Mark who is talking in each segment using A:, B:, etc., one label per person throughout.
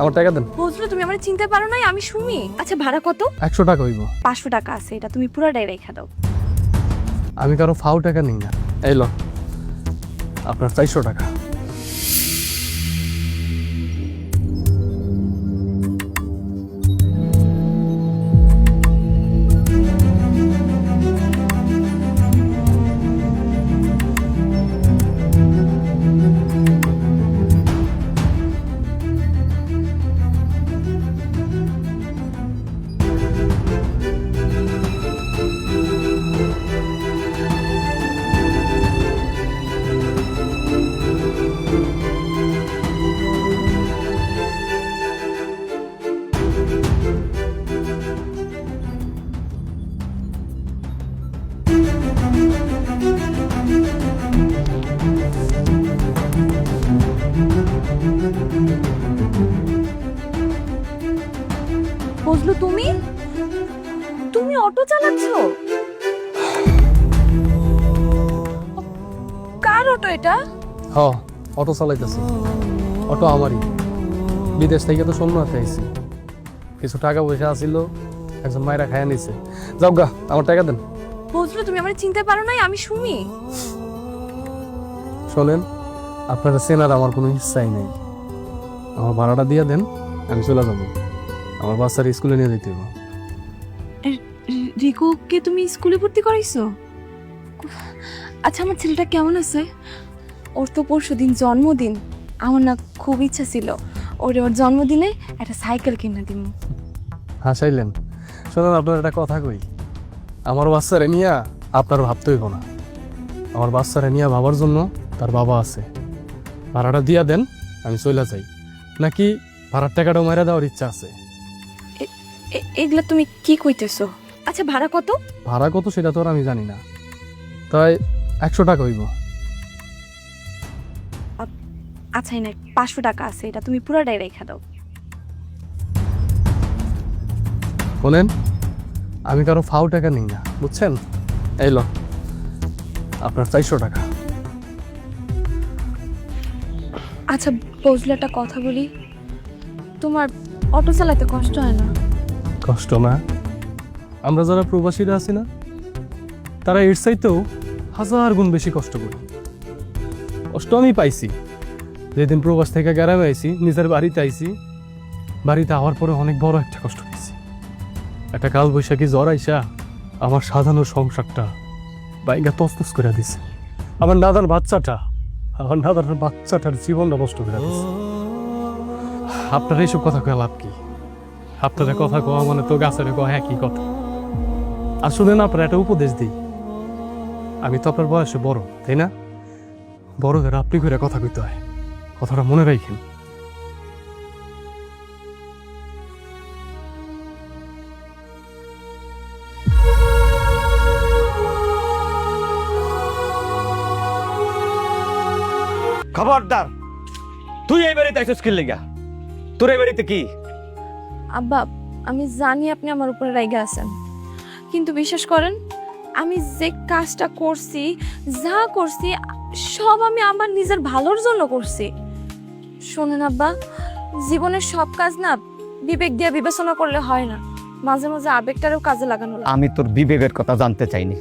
A: আমার টাকা দেন।
B: বুঝলো, তুমি আমার চিনতে পারো নাই, আমি সুমি। আচ্ছা ভাড়া কত?
A: 100 টাকা হইব।
B: 500 টাকা আছে, এটা তুমি পুরাটাই রেখে দাও।
A: আমি কারো ফাও টাকা নিই না। এই লো, আপনার 400 টাকা।
B: বুঝলো, তুমি তুমি অটো চালাচ্ছো? কার অটো এটা?
A: হ, অটো চালাইতেছি। অটো আমারই। বিদেশ থেকে তো শূন্য হাতে আইছি। কিছু টাকা পয়সা আছিল, একজন মায়েরা খাইয়া নিছে। যাও গা, আমার টাকা দেন।
B: বুঝলো, তুমি আমার চিনতে পারো নাই, আমি সুমি।
A: শোনেন, আপনারা চেনার আমার কোনো ইচ্ছাই নেই। আমার ভাড়াটা দিয়ে দেন, আমি চলে যাবো। আমার বাচ্চার স্কুলে নিয়ে যেতে হবে।
B: রিকুকে তুমি স্কুলে ভর্তি করাইছো? আচ্ছা, আমার ছেলেটা কেমন আছে? ওর তো পরশুদিন জন্মদিন। আমার না খুব ইচ্ছা ছিল ওর জন্মদিনে একটা সাইকেল কিনে দিব।
A: হাসাইলেন। শোনেন, আপনার একটা কথা কই, আমার বাচ্চারে নিয়ে আপনার ভাবতে হইব না। আমার বাচ্চারে নিয়ে ভাবার জন্য তার বাবা আছে। ভাড়াটা দিয়া দেন, আমি চলে যাই। নাকি ভাড়ার টাকাটাও মারা দেওয়ার ইচ্ছা আছে?
B: এগুলা তুমি কি কইতেছো? আচ্ছা ভাড়া কত?
A: ভাড়া কত সেটা তো আর আমি জানি না, তাই 100 টাকা হইব।
B: আচ্ছা না, 500 টাকা আছে, এটা তুমি পুরাটাই রেখে দাও।
A: শোনেন, আমি কারো ফাও টাকা নিই না, বুঝছেন? এই লো, আপনার 400 টাকা।
B: আচ্ছা বুঝলে, একটা কথা বলি, তোমার অটো চালাতে কষ্ট হয় না?
A: কষ্ট না? আমরা যারা প্রবাসীরা আছি না, তারা এর চাইতেও 1000 গুণ বেশি কষ্ট করি। কষ্ট আমি পাইছি যেদিন প্রবাস থেকে গ্রামে আইছি, নিজের বাড়িতে আইছি। বাড়িতে আওয়ার পরে অনেক বড় একটা কষ্ট পেয়েছি। একটা কাল বৈশাখী জ্বর আইসা আমার সাধারণ সংসারটা বাইঙ্গা তসতস করে দিছে। আমার নাদার বাচ্চাটার জীবনটা নষ্ট করে দিছে। আপনার এইসব কথা কয়ে লাভ কি? আপনাদের কথা কওয়া মানে তো গাছের কয়া একই কথা। আসলে না, আপনার একটা উপদেশ দিই। আমি তো আপনার বয়সে বড়, তাই না? বড়দের আপনি করে কথা কইতে হয়, কথাটা মনে রাখেন।
C: খবরদার, তুই এই বাড়িতে আইসস কি লেগা? তোর এই বাড়িতে কি?
B: আব্বা, আমি জানি আপনি আমার উপরে রেগে আছেন, কিন্তু বিশ্বাস করেন, আমি যে কাজটা করছি, যা করছি, সব আমি আমার নিজের ভালোর জন্য করছি। শোনেন আব্বা, জীবনের সব কাজ না বিবেক দিয়ে বিবেচনা করলে হয় না, মাঝে মাঝে আবেগটারও কাজে লাগানো লাগে।
C: আমি তোর বিবেকের কথা জানতে চাইনি।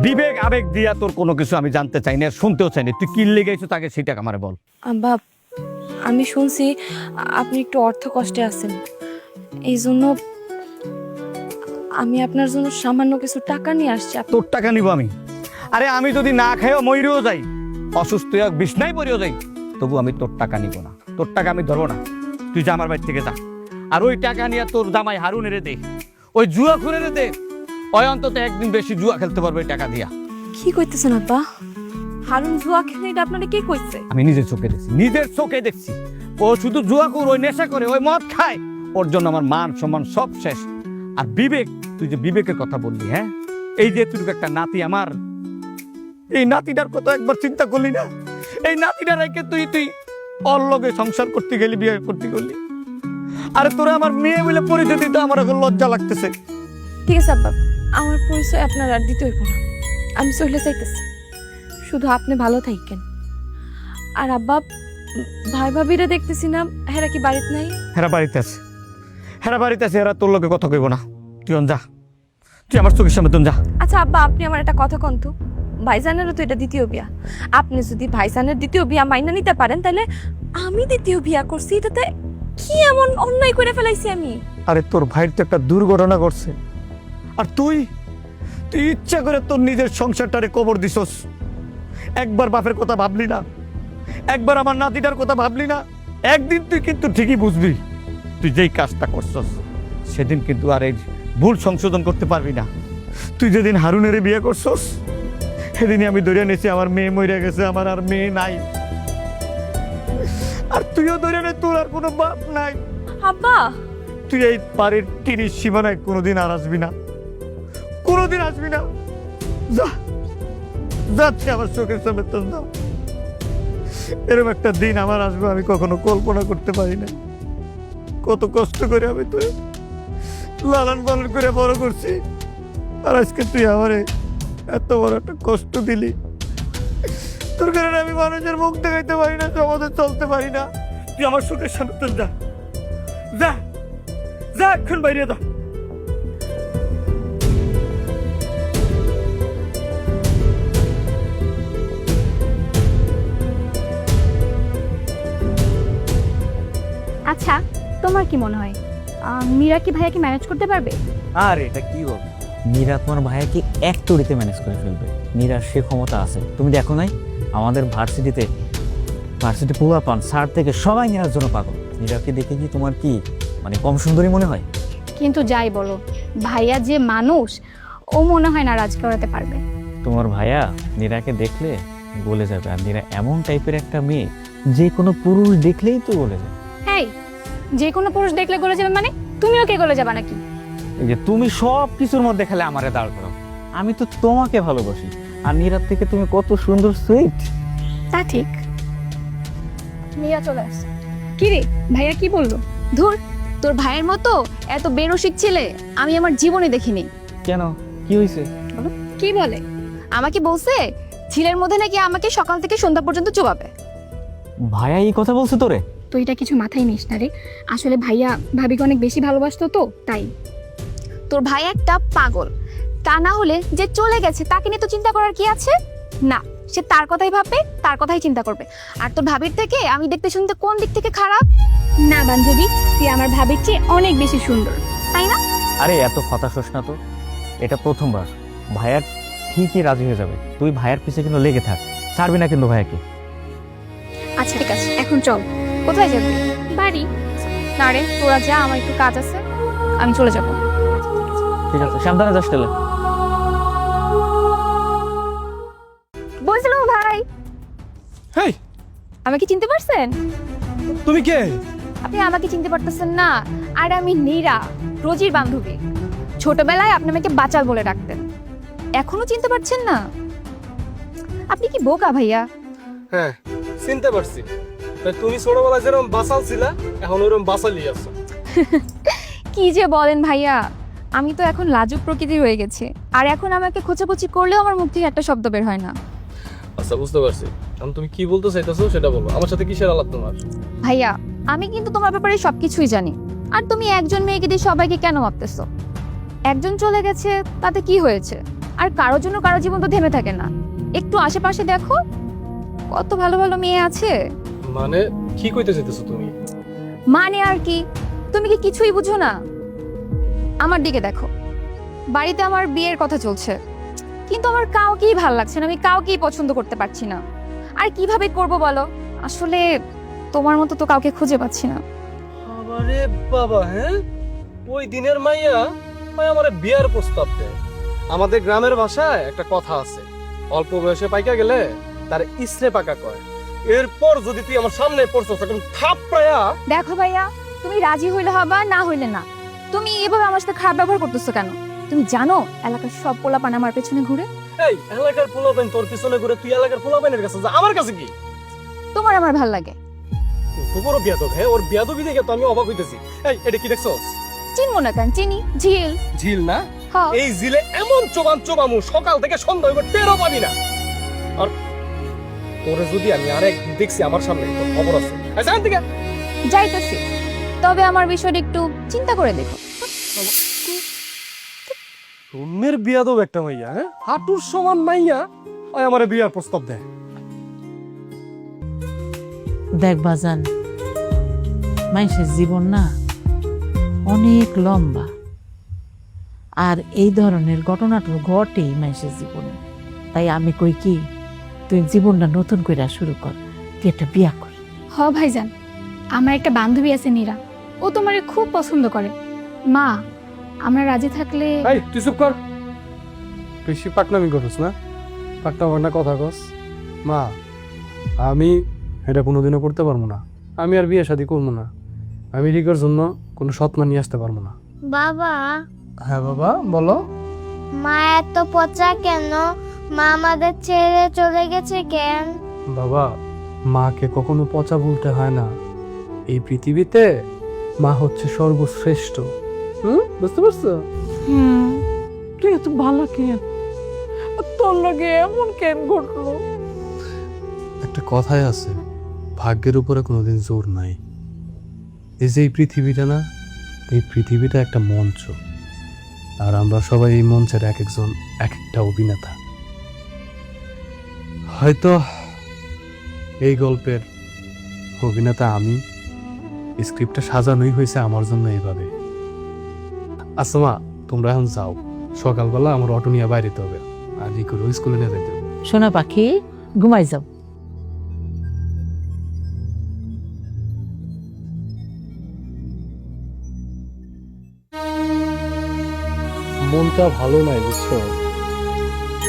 C: বিবেক আবেগ দিয়া তোর কোনো কিছু আমি জানতে চাইনি, আর শুনতেও চাইনি। তুই কি লেগে আইছিস তাকে সেটা আমারে বল।
B: আব্বা, আমি শুনছি আপনি একটু অর্থ কষ্টে আছেন, এই জন্য আমি আপনার জন্য সামান্য কিছু টাকা নিয়ে আসছি।
C: তোর টাকা নিব আমি? আরে আমি যদি না খাইও মইরেও যাই, অসুস্থ হয়ে বিছনায় পড়েও যাই, তবু আমি তোর টাকা নিব না। তোর টাকা আমি ধরবো না। তুই যা, আমার বাড়ি থেকে যা। আর ওই টাকা নিয়ে তোর জামাই হারুনেরে দে, ওই জুয়া খুনেরে দে। ওই অন্তত একদিন বেশি জুয়া খেলতে পারবে এই টাকা দিয়া।
B: কি কইতেছেন আব্বা? হারুন জুয়া খেলে, এটা আপনারা কে কইছে?
C: আমি নিজের চোখে দেখছি। ও শুধু জুয়াকুর, ওই নেশা করে, ওই মদ খায়। ওর জন্য আমার মান সম্মান সব শেষ। আর বিবেক, তুই যে বিবেকের কথা বললি, হ্যাঁ, এই যে তুই একটা নাতি আমার, এই নাতিটার কথা একবার চিন্তা করলি না? এই নাতিটা রেখে তুই ওর লগে সংসার করতে গেলি, বিয়ে করতে গেলি। আরে তোরা আমার মেয়ে বলে পরিচয় দিতে আমার এখন লজ্জা লাগতেছে।
B: ঠিক আছে আব্বা, আমার পরিচয় আপনার আর দিতে হইব না, আমি চলে যাইতেছি। শুধু আপনি ভালো থাকেন। আর আব্বা, ভাই ভাবিরা দেখতেছি না, হেরা কি বাড়িতে নাই?
C: হেরা বাড়িতে আছে, হেরা বাড়িতে আছে, হেরা তোর লগে কথা কইব না। তুই যা, তুই আমার চোখের সামনে তুই যা।
B: আচ্ছা আব্বা, আপনি আমার একটা কথা কোন তো, ভাইজানেরও তো এটা দ্বিতীয় বিয়া। আপনি যদি ভাইজানের দ্বিতীয় বিয়া মাইনা নিতে পারেন, তাহলে আমি দ্বিতীয় বিয়া করছি, এটাতে কি এমন অন্যায় করে ফেলাইছি আমি?
C: আরে তোর ভাইয়ের তো একটা দুর্ঘটনা ঘটছে, আর তুই তুই ইচ্ছা করে তোর নিজের সংসারটারে কবর দিছস। একবার বাপের কথা ভাবলি না, একবার আমার নাতিটার কথা ভাবলি না। একদিন তুই কিন্তু ঠিকই বুঝবি, তুই যেই কাজটা করছস সেদিন কিন্তু আর এই ভুল সংশোধন করতে পারবি না। তুই যেদিন হারুনের বিয়ে করছস সেদিনই আমি ধরে নিয়েছি আমার মেয়ে মরে গেছে, আমার আর মেয়ে নাই। আর তুইও ধরে নে তোর আর কোনো বাপ নাই।
B: আব্বা,
C: তুই এই বাড়ির তিরিশ সীমানায় কোনোদিন আর আসবি না, কোনোদিন আসবি না। যা, যাচ্ছে আমার চোখের সামনে তোর দাও। এরকম একটা দিন আমার আসবে আমি কখনো কল্পনা করতে পারি না। কত কষ্ট করে আমি তুই লালন পালন করে বড় করছি, আর আজকে তুই আমারে এত বড় একটা কষ্ট দিলি। তোর কারণে আমি মানুষের মুখ দেখাইতে পারি না, সমাজে চলতে পারি না। তুই আমার চোখের সামনে তোর যা, যা, যা, এখন বাইরে যা।
D: আচ্ছা, তোমার কি মনে হয় মীরা কি ভাইয়াকে ম্যানেজ করতে পারবে?
E: আর এটা কি বল, মীরা তোমার ভাইয়াকে এক তড়িতে ম্যানেজ করে ফেলবে। মীরার সে ক্ষমতা আছে, তুমি দেখো নাই আমাদের ভার্সিটি পোলা পান স্যার থেকে সবাই মীরার জন্য পাগল। মীরাকে দেখে কি তোমার কি মানে কম সুন্দরী মনে হয়?
D: কিন্তু যাই বলো, ভাইয়া যে মানুষ, ও মনে হয় না রাজ করাতে পারবে।
E: তোমার ভাইয়া মীরাকে দেখলে গলে যাবে, আর মীরা এমন টাইপের একটা মেয়ে যে কোনো পুরুষ দেখলেই তো গলে যায়।
D: হ্যাঁ, যে কোনো পুরুষ দেখলে গলে যাবে মানে? তুমিও কে গলে যাবা নাকি?
E: এই যে তুমি সব কিছুর মধ্যে খেলে আমারে দাঁড় করো, আমি তো তোমাকে ভালোবাসি। আর মীরার থেকে তুমি কত সুন্দর, সুইট।
D: তা ঠিক। মীরা চলে আসছে। কি রে, ভাইয়া কি বললো? ধুর, তোর ভাইয়ের মতো এত বেরসিক ছেলে আমি আমার জীবনে দেখিনি।
E: কেন, কি হয়েছে?
D: কি বলে? আমাকে বলছে ঝিলের মধ্যে নাকি আমাকে সকাল থেকে সন্ধ্যা পর্যন্ত চোবাবে।
E: ভাইয়া এই কথা বলছে তোরে?
D: তো এটা কিছু মাথায় নিস না রে, আসলে ভাইয়া ভাবিকে অনেক বেশি ভালোবাসতো তো তাই। তোর ভাই একটা পাগল, তা না হলে যে চলে গেছে তাকে নিয়ে তো চিন্তা করার কি আছে? না, সে তার কথাই ভাববে, তার কথাই চিন্তা করবে। আর তোর ভাবির থেকে আমি দেখতে শুনতে কোন দিক থেকে খারাপ? না বান্ধবী, তুই আমার ভাবির চেয়ে অনেক বেশি সুন্দর, তাই না?
E: আরে এত হতাশ হোস না তো, এটা প্রথমবার। ভাইয়ার ঠিকই রাজি হয়ে যাবে, তুই ভাইয়ার পিছে কিন্তু লেগে থাক, ছাড়বি না কিন্তু ভাইয়াকে।
D: আচ্ছা ঠিক আছে, এখন চল। কোথায় যাবি? বাড়ি। না রে, তোরা যা, আমার একটু কাজ আছে, আমি চলে যাব।
E: ঠিক আছে, সাবধানে যাস তাহলে।
D: বলছিলাম ভাই,
A: হেই,
D: আমাকে চিনতে পারছেন?
A: তুমি কে?
D: আপনি আমাকে চিনতে পারতেছেন না? আর আমি নীরা, রোজির বান্ধবী। ছোটবেলায় আপনি আমাকে বাচাল বলে ডাকতেন, এখনো চিনতে পারছেন না? আপনি কি বোকা ভাইয়া?
A: হ্যাঁ, চিনতে পারছি। তুমি ছোটবেলায় যেরকম বাসাল ছিলা, এখন ওরকম বাসালি আছো।
D: কি যে বলেন ভাইয়া, আমি তো এখন লাজুক প্রকৃতির হয়ে গেছে, আর এখন আমাকে খোঁচাখুচি করলেও আমার মুখ থেকে একটা শব্দ বের হয় না।
A: আচ্ছা, বুঝতে পারছি। এখন তুমি কি বলতে চাইতেছো সেটা বলো। আমার সাথে কিসের আলাপ তোমার?
D: ভাইয়া, আমি কিন্তু তোমার ব্যাপারে সবকিছুই জানি। আর তুমি একজন মেয়েকে দিয়ে সবাইকে কেন ভাবতেছো? একজন চলে গেছে তাতে কি হয়েছে? আর কারোর জন্য কারো জীবন তো থেমে থাকে না। একটু আশেপাশে দেখো, কত ভালো ভালো মেয়ে আছে।
A: মানে কি কইতে চাইতেছো তুমি?
D: মানে আর কি, তুমি কি কিছুই বুঝো না? আমার দিকে দেখো, বাড়িতে আমার বিয়ের কথা চলছে, কিন্তু আমার কাউকেই ভালো লাগছে না, আমি কাউকেই পছন্দ করতে পারছি না। আর কিভাবে করব বলো? আসলে তোমার মতো তো কাউকে খুঁজে পাচ্ছি না।
A: আরে বাবা, হ্যাঁ, ওই দিনের মাইয়া আমারে বিয়ার প্রস্তাব দেয়। আমাদের গ্রামের ভাষায় একটা কথা আছে, অল্প বয়সে পাইকা গেলে তার ইসরে পাকা কয়। এরপর যদি তুই আমার সামনে পড়ছস তখন থাপড়ায়া।
D: দেখো ভাইয়া, তুমি রাজি হইলে হবা, না হইলে না। তুমি এভাবে আমার সাথে খারাপ ব্যবহার করতেছো কেন? তুমি জানো এলাকার সব পোলাপান আমার পেছনে ঘুরে।
A: এই এলাকার পোলাপাইন তোর পিছনে ঘুরে, তুই এলাকার পোলাপাইনের কাছে যা, আমার কাছে কি?
D: তোমার আমার ভাল লাগে।
A: তো বড় বিয়াদব, হ্যাঁ, ওর বিয়াদবি দেখে তো আমি অবাক হইতেছি। এই এটা কি দেখছস?
D: চিনবো না কেন? চিনি, ঝিল।
A: ঝিল না?
D: হ্যাঁ।
A: এই ঝিলে এমন চোবান চোবামু সকাল থেকে সন্ধ্যা হইব টেরও পাবি না। আর তোরে যদি আমি আরেক দেখছি আমার সামনে তোর খবর আছে জান থেকে
D: যাইতেছি, তবে আমার বিষয়টা একটু চিন্তা করে দেখো।
A: রুমের বিয়া দেব একটা মাইয়া, হ্যাঁ হাঁটুর সমান মাইয়া ওই আমার বিয়ার প্রস্তাব দেয়।
F: দেখ বাজান, মানুষের জীবন না অনেক লম্বা, আর এই ধরনের ঘটনাটা ঘটেই মানুষের জীবনে। তাই আমি কই কি, তুই জীবনটা নতুন করে শুরু কর, তুই একটা বিয়া কর।
D: হ ভাইজান, আমার একটা বান্ধবী আছে নীরা, ও তোমারে খুব পছন্দ করে। মা, আমরা রাজি থাকলে।
A: এই তুই চুপ কর, বেশি পাকনামি করছ না, পাকনা কথা কস। মা আমি এটা কোনোদিনও করতে পারবো না, আমি আর বিয়ে শাদী করবো না, আমি রিকার জন্য কোনো সৎমা নিয়ে আসতে পারবো না।
G: বাবা,
A: হ্যাঁ বাবা বলো।
G: মা এত পচা কেন? মা আমাদের ছেড়ে চলে গেছে কেন?
A: বাবা, মাকে কখনো পচা বলতে হয় না, এই পৃথিবীতে মা হচ্ছে সর্বশ্রেষ্ঠ। বুঝতে পারছো?
F: তুই এত ভালো কেন, তোর লগে এমন কেন ঘটলো?
A: একটা কথাই আছে, ভাগ্যের উপরে কোনোদিন জোর নাই। এই যে এই পৃথিবীটা না, এই পৃথিবীটা একটা মঞ্চ, আর আমরা সবাই এই মঞ্চের এক একজন এক একটা অভিনেতা। হয়তো এই গল্পের অভিনেতা আমি, স্ক্রিপ্টটা সাজানোই হয়েছে আমার জন্য এইভাবে। আচ্ছা মা, তোমরা এখন যাও, সকালবেলা আমার অটো নিয়ে বাইরে যেতে হবে, আর রিকুরও স্কুলে নিয়ে যেতে হবে।
F: সোনা পাখি, ঘুমাই যাও।
A: মনটা ভালো নাই বুঝছো,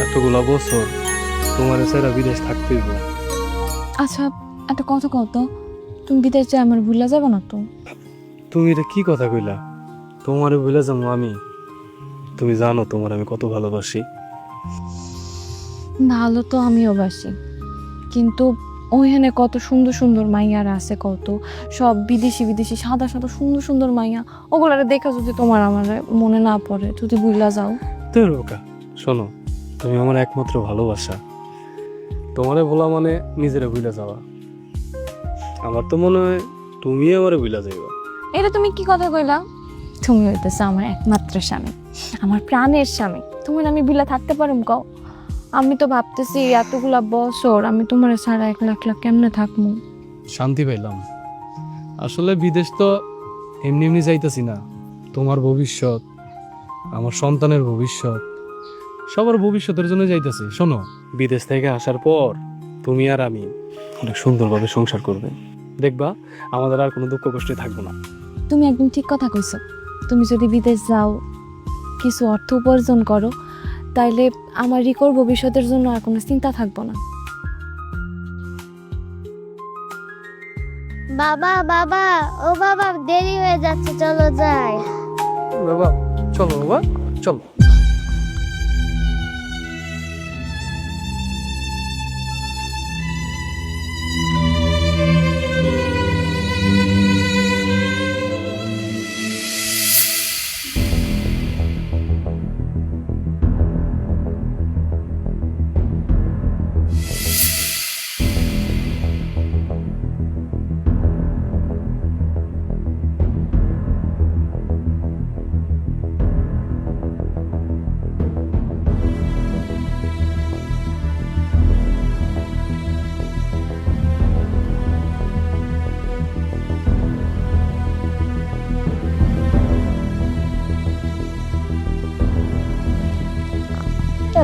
A: এতগুলা বছর তোমার ছেড়ে বিদেশ থাকতেই।
B: আচ্ছা একটা কথা কত, তুমি বিদেশ যাই আমার ভুলে যাবে না তো?
A: তুমি এটা কি কথা কইলা? তোমারে ভুলে যাবো আমি? তুমি জানো তোমার আমি কত ভালোবাসি।
B: ভালো তো আমিও বাসি, কিন্তু ওইখানে কত সুন্দর সুন্দর মাইয়ারা আছে, কত সব বিদেশি বিদেশি সাদা সাদা সুন্দর সুন্দর মাইয়া, ওগুলারে দেখা যদি তোমার আমার মনে না পড়ে, যদি ভুলা যাও।
A: তুই রোকা শোনো, তুমি আমার একমাত্র ভালোবাসা, তোমারে বলা মানে নিজেরা ভুলে যাওয়া। আমার তো মনে হয় তুমি আমারে ভুলা যাইবা।
B: এটা তুমি কি কথা কইলা? তুমি হইতেছ আমার একমাত্র স্বামী, আমার প্রাণের স্বামী, তুমি আমি বিলা থাকতে পারুম কও? আমি তো ভাবতেছি এতগুলা বছর আমি তোমার ছাড়া একলা একলা কেমনে থাকবো।
A: শান্তি পাইলাম। আসলে বিদেশ তো এমনি এমনি যাইতেছি না, তোমার ভবিষ্যৎ, আমার সন্তানের ভবিষ্যৎ, সবার ভবিষ্যতের জন্য যাইতেছি। শোনো, বিদেশ থেকে আসার পর তুমি আর আমি অনেক সুন্দরভাবে সংসার করবে, দেখবা আমাদের আর কোনো দুঃখ কষ্টে থাকবো না।
B: তুমি একদম ঠিক কথা কইছো। তুমি যদি বিদেশ যাও, কিছু অর্থ উপার্জন করো, তাইলে আমার রিকোর ভবিষ্যতের জন্য আর কোনো চিন্তা থাকবো না।
G: বাবা, বাবা, ও বাবা, দেরি হয়ে যাচ্ছে, চলো যাই।
A: বাবা চলো, বাবা চলো।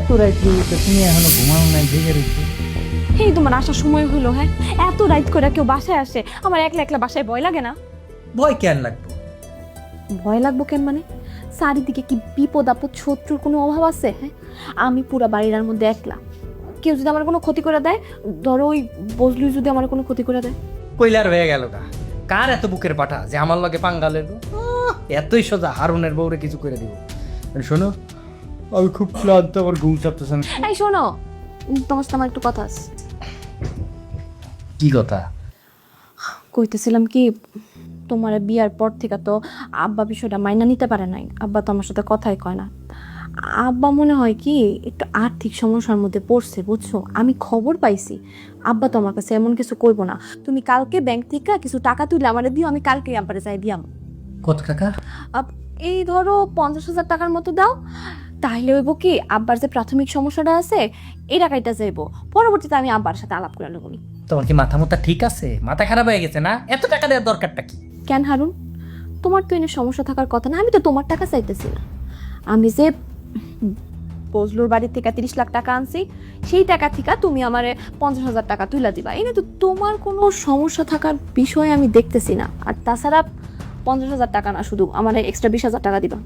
E: এত রাইত হইছে, তুমি এখনো ঘুমাও নাই, জেগে রইছো।
B: এই তোমার আসার সময় হলো, হ্যাঁ এত রাইট করে কেউ বাসায় আসে, আমার একলা একলা বাসায় ভয় লাগে না?
E: ভয় কেন লাগবে?
B: ভয় লাগবো কেন মানে, চারিদিকে কি বিপদ আপদ শত্রুর কোনো অভাব আছে? হ্যাঁ আমি পুরা বাড়ির মধ্যে একলা, কেউ যদি আমার কোনো ক্ষতি করে দেয়, ধরো ওই বজলু যদি আমার কোনো ক্ষতি করে দেয়,
H: কইলার হয়ে গেল গা। কার এত বুকের পাঠা যে আমার লগে পাঙ্গা লেলো? এতই সোজা হারুনের বউরে কিছু করে দিব। শোনো, আমি খুব ক্লান্ত, আমার ঘুম চাপতেছে না।
B: এই শোনো, তোমার সাথে আমার একটু কথা আছে।
H: কি কথা?
B: কইতেছিলাম কি, তোমার বিয়ার পর থেকে তো আব্বা বিষয়টা মাইনা নিতে পারে নাই, আব্বা তো আমার সাথে কথাই কয় না। আব্বা মনে হয় কি একটু আর্থিক সমস্যার মধ্যে পড়ছে, বুঝছো? আমি খবর পাইছি, আব্বা তো আমার কাছে এমন কিছু কইব না। তুমি কালকে ব্যাংক থেকে কিছু টাকা তুলে আমার দিও, আমি কালকে আব্বারে যাই দিয়াম।
H: কত টাকা?
B: এই ধরো 50,000 টাকার মতো দাও, তাহলে হইব কি আব্বার যে প্রাথমিক সমস্যাটা আছে এই টাকাটা যাইব, পরবর্তীতে আমি আব্বার সাথে আলাপ করে নেব।
H: তোমার কি মাথা মুথা ঠিক আছে? মাথা খারাপ হয়ে গেছে না? এত টাকা দেওয়ার দরকারটা কি?
B: কেন হারুন, তোমার তো এনে সমস্যা থাকার কথা না, আমি তো তোমার টাকা চাইতেছি না। আমি যে বজলুর বাড়ির থেকে 30 লাখ টাকা আনছি, সেই টাকা থেকে তুমি আমারে 50,000 টাকা তুলে দিবা, এনে তো তোমার কোনো সমস্যা থাকার বিষয় আমি দেখতেছি না। আর তাছাড়া 50,000 টাকা না, শুধু আমার এক্সট্রা 20,000 টাকা দিবা।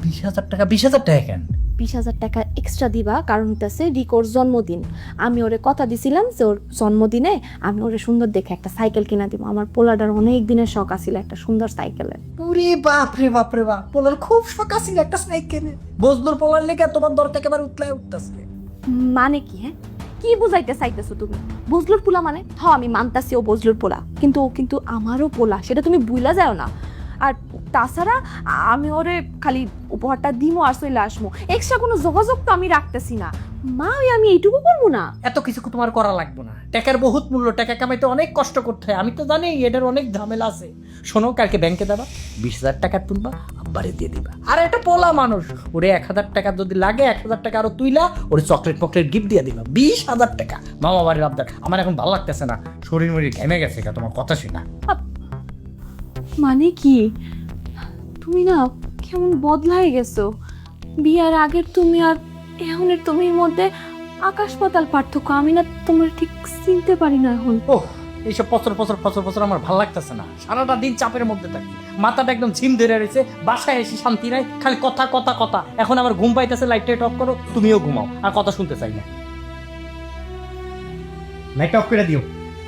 H: 20,000 টাকা? 20,000 টাকা কেন?
B: 20,000 টাকা এক্সট্রা দিবা, কারণ হইতেছে রিকোর জন্মদিন। আমি ওরে কথা দিছিলাম যে ওর জন্মদিনে আমি ওরে সুন্দর দেখে একটা সাইকেল কিনা দিব। আমার পোলাটার অনেক দিনের শখ আছিল একটা সুন্দর সাইকেলের।
H: ওরে বাপ রে বাপ রে বাপ, পোলার খুব শখ আছিল একটা সাইকেলে। বজলুর পোলার লেগে তোমার দরটা একেবারে উতলায় উঠতেছে।
B: মানে কি? হ্যাঁ, কি বুঝাইতে চাইতেছো তুমি? বজলুর পোলা মানে? আমি মানতাছি ও বজলুর পোলা, কিন্তু ও কিন্তু আমারও পোলা, সেটা তুমি ভুলা যাও না। আর তাছাড়া আমি ওরে খালি উপহারটা দিমো আর চলে আসবো, এক্সট্রা কোনো যোগাযোগ তো আমি রাখতেছি না। মা, আমি এইটুকু করবো না?
H: এত কিছু তোমার করা লাগবে না। টাকার বহুত মূল্য, টাকা কামাইতে অনেক কষ্ট করতে হয়, আমি তো জানি এটার অনেক ঝামেলা আছে। শোনো, কালকে ব্যাংকে যাবা, 20,000 টাকা তুলবা, আব্বারে দিয়ে দিবা। আর একটা পোলা মানুষ, ওরে 1,000 টাকা যদি লাগে 1,000 টাকা আরো তুইলা ওরে চকলেট পকলেট গিফট দিয়ে দিবা। 20,000 টাকা মামা বাড়ির আবদার। আমার এখন ভালো লাগতেছে না, শরীর মরির ঘেমে গেছে তোমার কথা শুনা।
B: মানে কি? তুমি না কেমন বদলাই গেছো। বিয়ার আগের তুমি আর এখনের তুমির মধ্যে আকাশ পাতাল পার্থক্য। আমি না তোমার ঠিক চিনতে পারি না এখন।
H: ওহ, এইসব পচর পচর পচর পচর আমার ভালো লাগতেছে না। সারাটা দিন চাপের মধ্যে থাকি, মাথাটা একদম ঝিম ধরে রয়েছে, বাসায় এসে শান্তি নাই, খালি কথা কথা কথা। এখন আমার ঘুম পাইতেছে, লাইটটা অফ করো, তুমিও ঘুমাও, আর কথা শুনতে চাই না। লাইটটা অফ করে দিও।